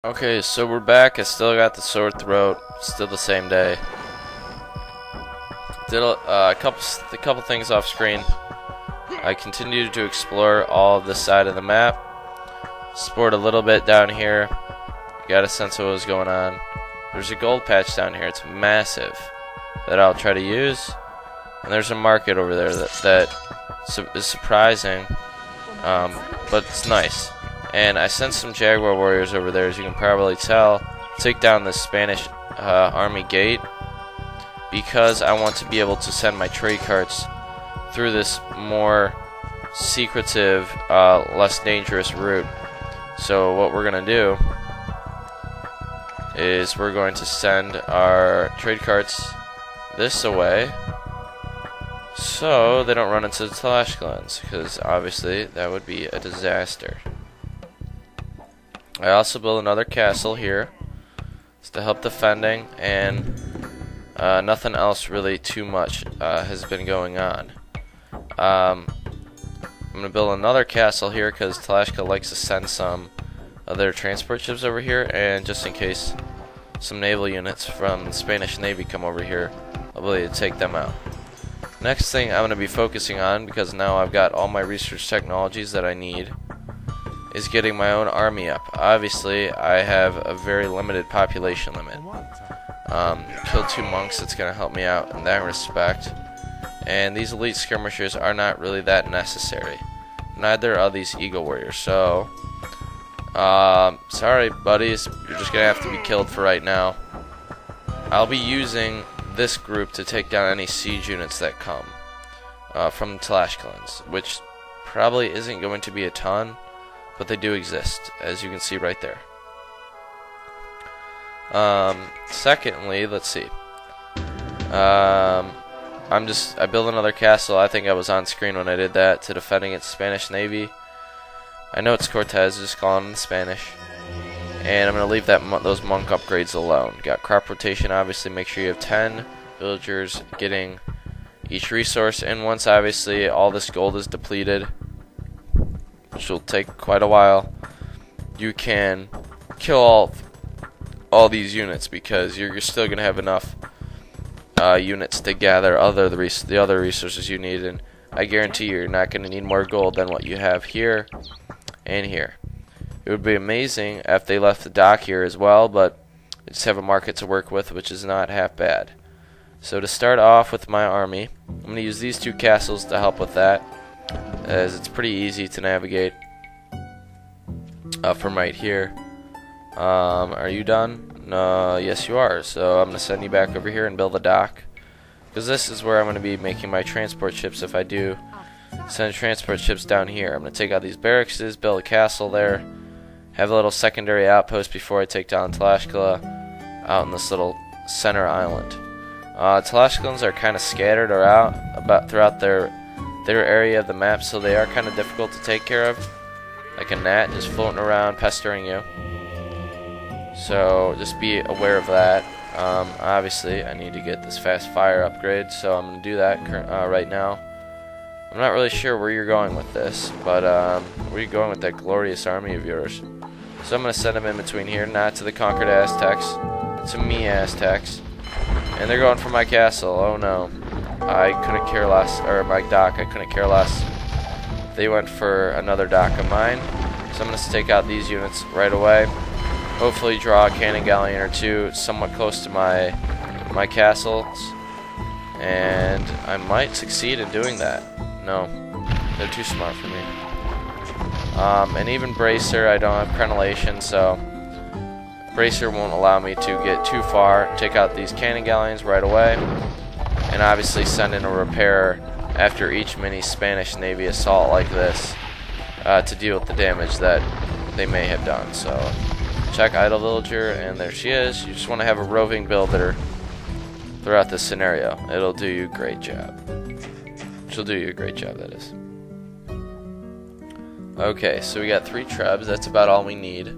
Okay, so we're back. I still got the sore throat. Still the same day. Did a couple things off screen. I continued to explore all of this side of the map. Explored a little bit down here. Got a sense of what was going on. There's a gold patch down here. It's massive. That I'll try to use. And there's a market over there that is surprising, but it's nice. And I sent some Jaguar warriors over there, as you can probably tell, take down this Spanish army gate, because I want to be able to send my trade carts through this more secretive, less dangerous route. So what we're going to do is we're going to send our trade carts this away so they don't run into the Tlaxcalans, because obviously that would be a disaster. I also built another castle here to help defending, and nothing else really too much has been going on. I'm going to build another castle here because Tlaxcala likes to send some of their transport ships over here, and just in case some naval units from the Spanish Navy come over here, I'll be able to take them out. Next thing I'm going to be focusing on, because now I've got all my research technologies that I need, is getting my own army up. Obviously, I have a very limited population limit. Kill 2 monks, that's going to help me out in that respect. And these elite skirmishers are not really that necessary. Neither are these eagle warriors. So, sorry buddies, you're just going to have to be killed for right now. I'll be using this group to take down any siege units that come from the Tlaxcalans, which probably isn't going to be a ton, but they do exist, as you can see right there. Secondly, let's see. I built another castle. I think I was on screen when I did that, to defend against Spanish Navy. I know it's Cortez, just calling in Spanish. And I'm going to leave those monk upgrades alone. Got crop rotation, obviously. Make sure you have 10 villagers getting each resource. And once, obviously, all this gold is depleted, which will take quite a while, you can kill all these units, because you're still going to have enough units to gather the other resources you need, and I guarantee you're not going to need more gold than what you have here and here. It would be amazing if they left the dock here as well, but they just have a market to work with, which is not half bad. So to start off with my army, I'm going to use these 2 castles to help with that, as it's pretty easy to navigate from right here. Are you done? No, yes you are. So I'm going to send you back over here and build a dock, because this is where I'm going to be making my transport ships if I do send transport ships down here. I'm going to take out these barracks, build a castle there, have a little secondary outpost before I take down Tlaxcala out in this little center island. Tlaxcalans are kind of scattered throughout their area of the map, so they are kind of difficult to take care of, like a gnat just floating around pestering you. So just be aware of that. Obviously I need to get this fast fire upgrade, so I'm going to do that right now. I'm not really sure where you're going with this, but where are you going with that glorious army of yours? So I'm going to send them in between here, not to the conquered Aztecs, to me Aztecs. And they're going for my castle. Oh no. I couldn't care less, or my dock, I couldn't care less. They went for another dock of mine, so I'm going to take out these units right away. Hopefully draw a cannon galleon or 2 somewhat close to my castles, and I might succeed in doing that. No, they're too smart for me. And even Bracer, I don't have crenellation, so Bracer won't allow me to get too far. Take out these cannon galleons right away, and obviously send in a repair after each mini Spanish Navy assault like this to deal with the damage that they may have done. So check idle villager, and there she is. You just want to have a roving builder throughout this scenario. It'll do you a great job. She'll do you a great job, that is. Okay, so we got 3 trebs. That's about all we need.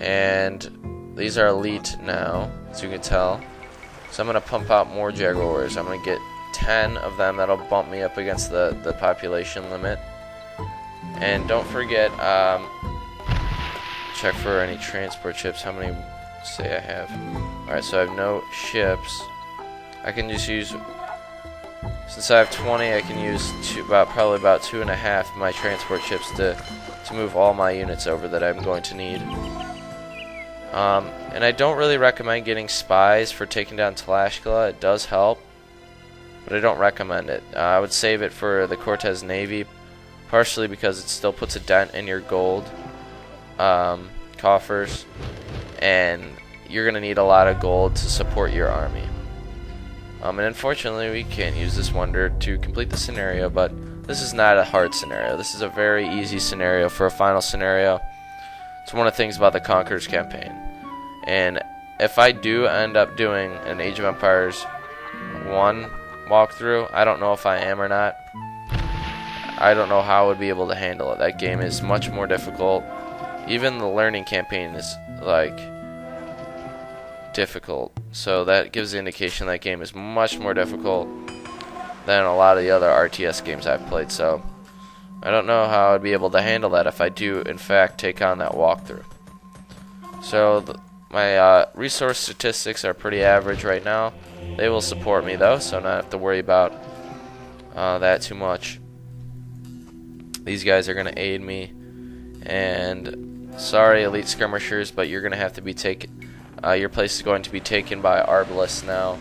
And these are elite now, as you can tell. So I'm going to pump out more Jaguar warriors. I'm going to get 10 of them. That'll bump me up against the population limit. And don't forget, check for any transport ships. How many say I have? Alright, so I have no ships. I can just use, since I have 20, I can use probably about 2.5 of my transport ships to move all my units over that I'm going to need. And I don't really recommend getting Spies for taking down Tlaxcala. It does help, but I don't recommend it. I would save it for the Cortez Navy, partially because it still puts a dent in your gold coffers, and you're going to need a lot of gold to support your army. And unfortunately, we can't use this wonder to complete the scenario, but this is not a hard scenario. This is a very easy scenario for a final scenario. It's one of the things about the Conquerors campaign. And if I do end up doing an Age of Empires 1 walkthrough, I don't know if I am or not. I don't know how I would be able to handle it. That game is much more difficult. Even the learning campaign is like difficult. So that gives the indication that game is much more difficult than a lot of the other RTS games I've played. So I don't know how I'd be able to handle that if I do in fact take on that walkthrough. So my resource statistics are pretty average right now. They will support me though, so not have to worry about that too much. These guys are going to aid me, and sorry elite skirmishers, but you're going to have to be taken. Your place is going to be taken by arbalists now.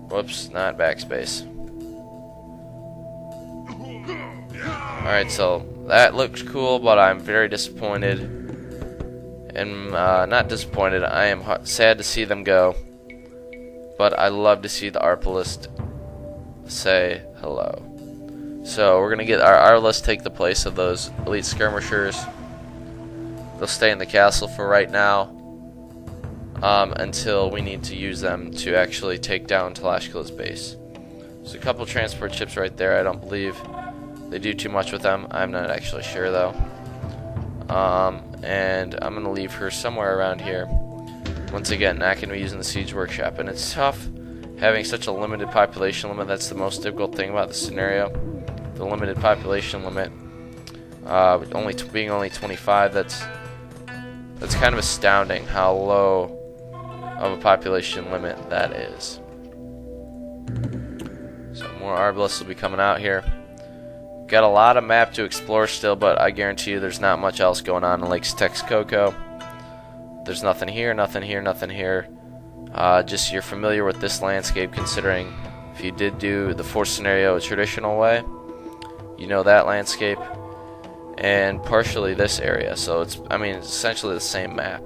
Whoops, not backspace. Alright, so that looks cool, but I'm very disappointed. And not disappointed, I am sad to see them go. But I love to see the arbalists say hello. So we're going to get our arbalists take the place of those elite skirmishers. They'll stay in the castle for right now, until we need to use them to actually take down Tlaxcala's base. There's a couple transport ships right there. I don't believe they do too much with them. I'm not actually sure though. And I'm going to leave her somewhere around here. Once again, not going to be using the siege workshop, and it's tough having such a limited population limit. That's the most difficult thing about the scenario. The limited population limit, being only 25. That's kind of astounding how low of a population limit that is. So more arbalists will be coming out here. Got a lot of map to explore still, but I guarantee you there's not much else going on in Lake Texcoco. There's nothing here, nothing here, nothing here. Just you're familiar with this landscape, considering if you did do the force scenario a traditional way, you know that landscape, and partially this area. So it's essentially the same map.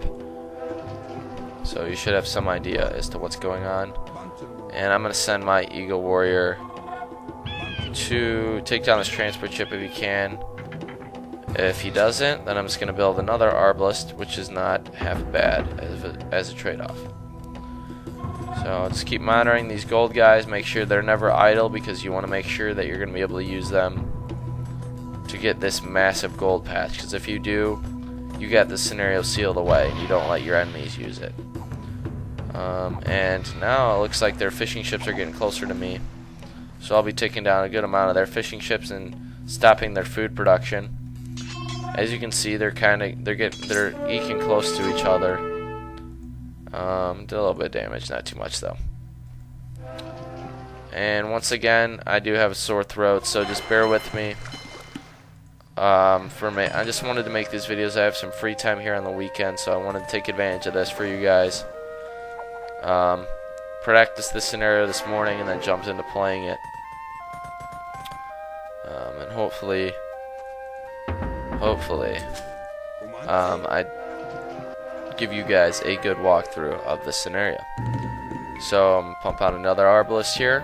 So you should have some idea as to what's going on. And I'm going to send my Eagle Warrior to take down this transport ship if he can. If he doesn't, then I'm just going to build another arbalist, which is not half bad as a trade-off. So just keep monitoring these gold guys. Make sure they're never idle, because you want to make sure that you're going to be able to use them to get this massive gold patch. Because if you do, you got this scenario sealed away, and you don't let your enemies use it. And now it looks like their fishing ships are getting closer to me. So I'll be taking down a good amount of their fishing ships and stopping their food production. As you can see, they're eking close to each other. Did a little bit of damage, not too much though. And once again, I do have a sore throat, so just bear with me. I just wanted to make these videos. I have some free time here on the weekend, so I wanted to take advantage of this for you guys. Practiced this scenario this morning and then jumped into playing it. And hopefully, I give you guys a good walkthrough of the scenario. So I'm gonna pump out another arbalist here,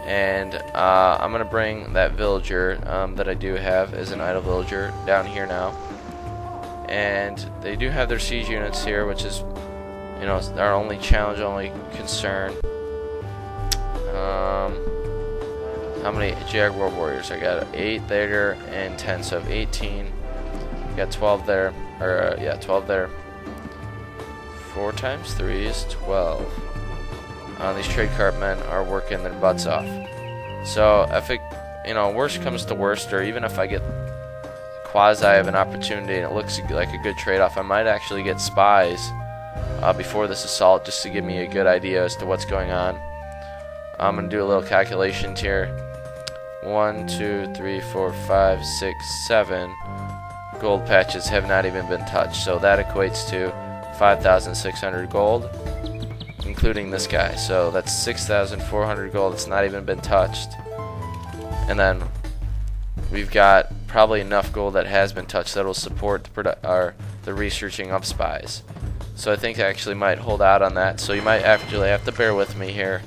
and I'm gonna bring that villager that I do have as an idle villager down here now. And they do have their siege units here, which is, you know, our only challenge, only concern. How many Jaguar warriors? I got 8 there and 10, so I have 18. Got 12 there, or yeah, 12 there. 4 times 3 is 12. These trade cart men are working their butts off. So if it, worst comes to worst, or even if I get quasi of an opportunity, and it looks like a good trade-off. I might actually get Spies before this assault, just to give me a good idea as to what's going on. I'm going to do a little calculations here. 1, 2, 3, 4, 5, 6, 7 gold patches have not even been touched, so that equates to 5,600 gold, including this guy. So that's 6,400 gold. It's not even been touched. And then we've got probably enough gold that has been touched that will support the researching of Spies. So I think I actually might hold out on that. So you might actually have to bear with me here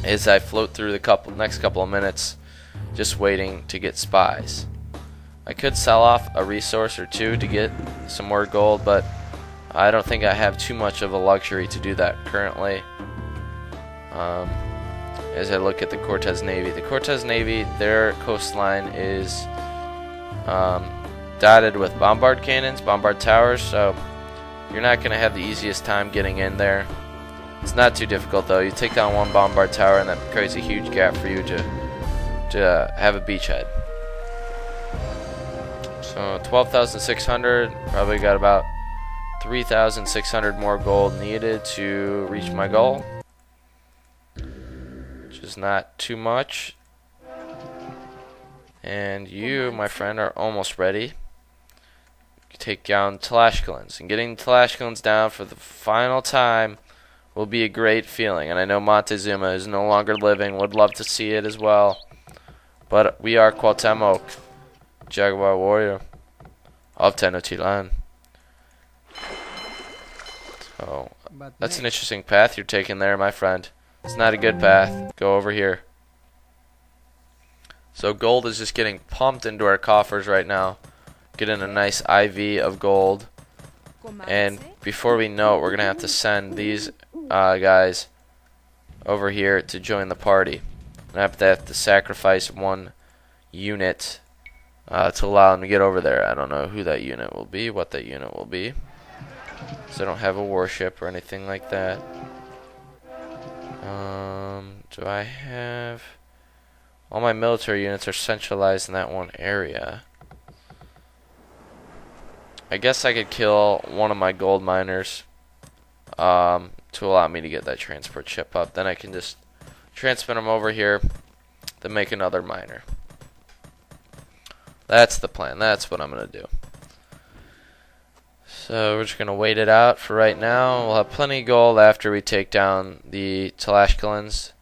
as I float through the next couple of minutes, just waiting to get Spies. I could sell off a resource or two to get some more gold, but I don't think I have too much of a luxury to do that currently. As I look at the Cortez Navy. The Cortez Navy, their coastline is dotted with bombard cannons, bombard towers, so you're not going to have the easiest time getting in there. It's not too difficult though. You take down one bombard tower and that creates a huge gap for you to have a beachhead. So 12,600, probably got about 3,600 more gold needed to reach my goal, which is not too much. And you, my friend, are almost ready. You take down Tlaxcalans, and getting Tlaxcalans down for the final time will be a great feeling. And I know Montezuma is no longer living, would love to see it as well. But we are Cuauhtemoc, Jaguar warrior of Tenochtitlan. So that's an interesting path you're taking there, my friend. It's not a good path. Go over here. So gold is just getting pumped into our coffers right now. Getting a nice IV of gold. And before we know it, we're going to have to send these guys over here to join the party. I have to sacrifice one unit to allow them to get over there. I don't know who that unit will be, what that unit will be. So I don't have a warship or anything like that. Do I have... All my military units are centralized in that one area. I guess I could kill one of my gold miners to allow me to get that transport ship up. Then I can just transmit them over here, then make another miner. That's the plan. That's what I'm going to do. So we're just going to wait it out for right now. We'll have plenty of gold after we take down the Tlaxcalans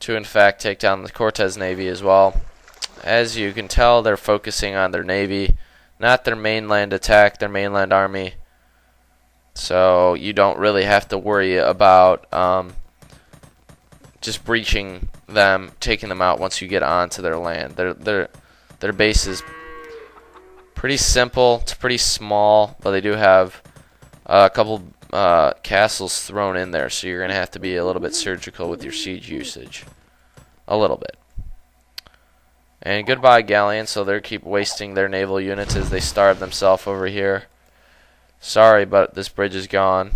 to in fact take down the Cortez Navy as well. As you can tell, they're focusing on their navy, not their mainland attack, their mainland army. So you don't really have to worry about just breaching them, taking them out once you get onto their land. Their base is pretty simple. It's pretty small, but they do have a couple castles thrown in there, so you're going to have to be a little bit surgical with your siege usage. A little bit. And goodbye, galleons. So they keep wasting their naval units as they starve themselves over here. Sorry, but this bridge is gone.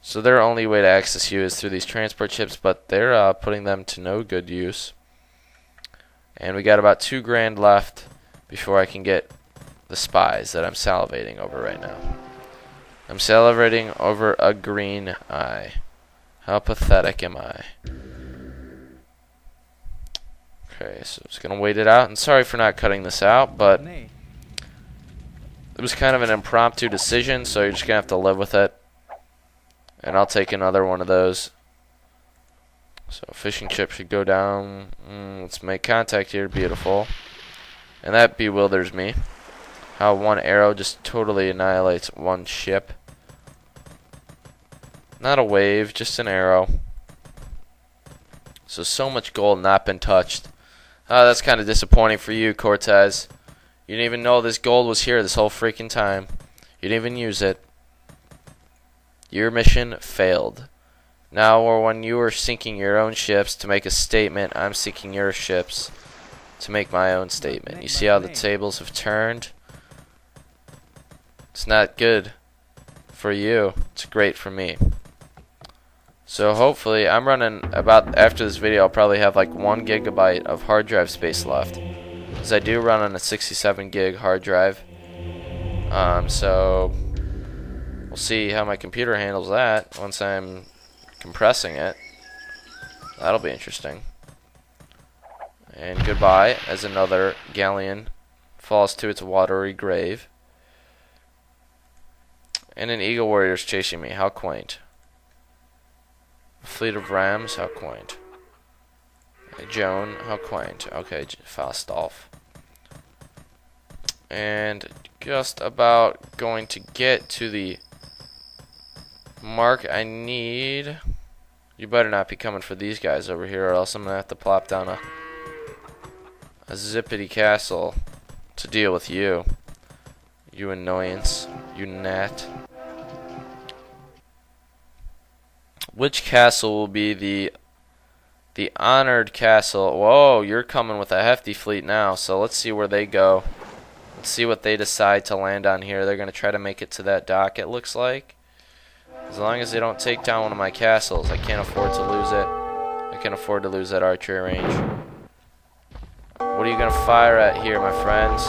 So their only way to access you is through these transport ships, but they're putting them to no good use. And we got about 2 grand left before I can get the Spies that I'm salivating over right now. I'm salivating over a green eye. How pathetic am I? Okay, so I'm just going to wait it out. And sorry for not cutting this out, but it was kind of an impromptu decision, so you're just going to have to live with it. And I'll take another one of those. So fishing ship should go down. Let's make contact here. Beautiful. And that bewilders me. How one arrow just totally annihilates one ship. Not a wave, just an arrow. So much gold not been touched. That's kind of disappointing for you, Cortez. You didn't even know this gold was here this whole freaking time. You didn't even use it. Your mission failed. Now, or when you were sinking your own ships to make a statement, I'm sinking your ships to make my own statement. You see how the tables have turned? It's not good for you. It's great for me. So hopefully, I'm running about, after this video, I'll probably have like 1 gigabyte of hard drive space left. because I do run on a 67 gig hard drive. So we'll see how my computer handles that once I'm compressing it. That'll be interesting. And goodbye, as another galleon falls to its watery grave. And an eagle warrior's chasing me. How quaint. A fleet of rams. How quaint. Joan. How quaint. Okay, Falstaff. And just about going to get to the mark I need. You better not be coming for these guys over here, or else I'm going to have to plop down a zippity castle to deal with you. You annoyance. You gnat. Which castle will be the honored castle? Whoa, you're coming with a hefty fleet now, so let's see where they go. Let's see what they decide to land on here. They're going to try to make it to that dock, it looks like. As long as they don't take down one of my castles, I can't afford to lose it. I can afford to lose that archery range. What are you going to fire at here, my friends?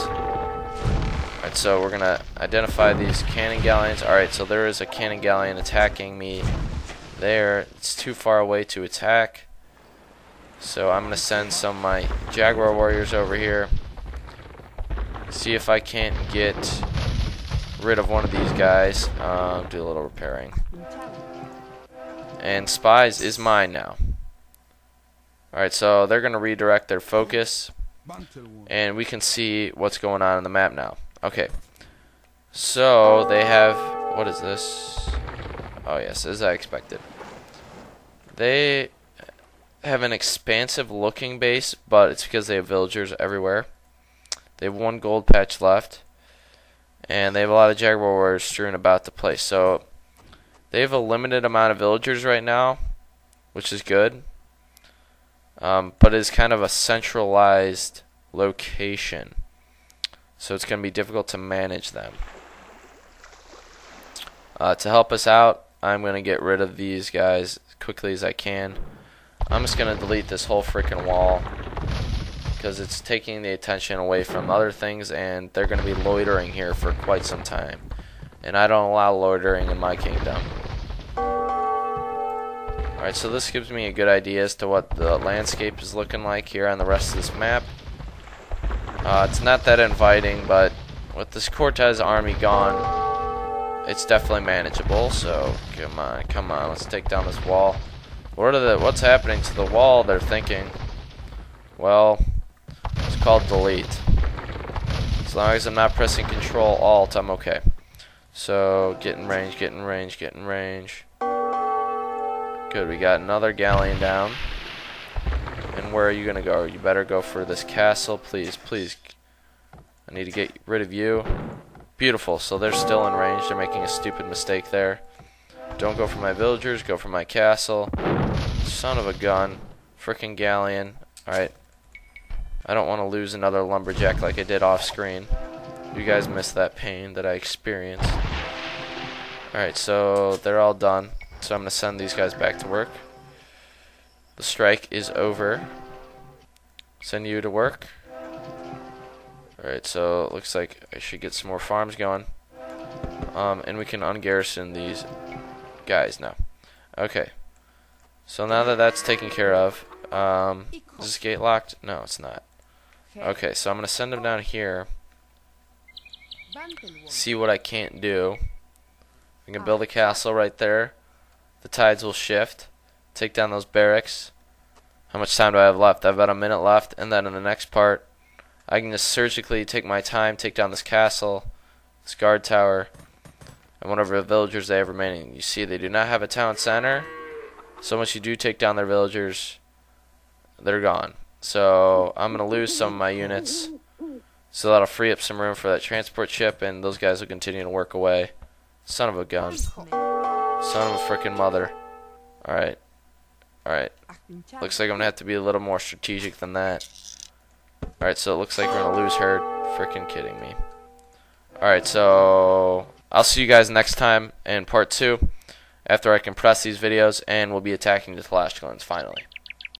Alright, so we're going to identify these cannon galleons. Alright, so there is a cannon galleon attacking me there. It's too far away to attack. So I'm going to send some of my Jaguar warriors over here. See if I can't get rid of one of these guys. Do a little repairing. And Spies is mine now. Alright, so they're going to redirect their focus. And we can see what's going on the map now. Okay. So they have... What is this? Oh yes, as I expected. They have an expansive looking base, but it's because they have villagers everywhere. They have one gold patch left. And they have a lot of Jaguar warriors strewn about the place. So they have a limited amount of villagers right now, which is good. But it's kind of a centralized location. So it's going to be difficult to manage them. To help us out, I'm going to get rid of these guys as quickly as I can. I'm just going to delete this whole freaking wall, because it's taking the attention away from other things, and they're going to be loitering here for quite some time. And I don't allow loitering in my kingdom. Alright, so this gives me a good idea as to what the landscape is looking like here on the rest of this map. It's not that inviting, but with this Cortez army gone, it's definitely manageable. So come on, let's take down this wall. What's happening to the wall? They're thinking. Well, it's called delete. As long as I'm not pressing Control Alt, I'm okay. So get in range, get in range, get in range. Good, we got another galleon down. And where are you gonna go? You better go for this castle, please, please. I need to get rid of you. Beautiful, so they're still in range. They're making a stupid mistake there. Don't go for my villagers, go for my castle. Son of a gun. Frickin' galleon. Alright. I don't want to lose another lumberjack like I did off screen. You guys missed that pain that I experienced. Alright, so they're all done. So I'm going to send these guys back to work. The strike is over. Send you to work. Alright, so it looks like I should get some more farms going. And we can ungarrison these guys now. Okay. So now that that's taken care of, is this gate locked? No, it's not. Okay, so I'm going to send them down here. See what I can't do. I can build a castle right there. The tides will shift. Take down those barracks. How much time do I have left? I have about a minute left. And then in the next part, I can just surgically take my time, take down this castle, this guard tower, and whatever villagers they have remaining. You see, they do not have a town center. So once you do take down their villagers, they're gone. So I'm going to lose some of my units. So that'll free up some room for that transport ship, and those guys will continue to work away. Son of a gun. Son of a frickin' mother. Alright. Alright. Looks like I'm going to have to be a little more strategic than that. Alright, so it looks like we're going to lose her. Frickin' kidding me. Alright, so I'll see you guys next time in part 2 after I compress these videos, and we'll be attacking the Tlaxcalans finally.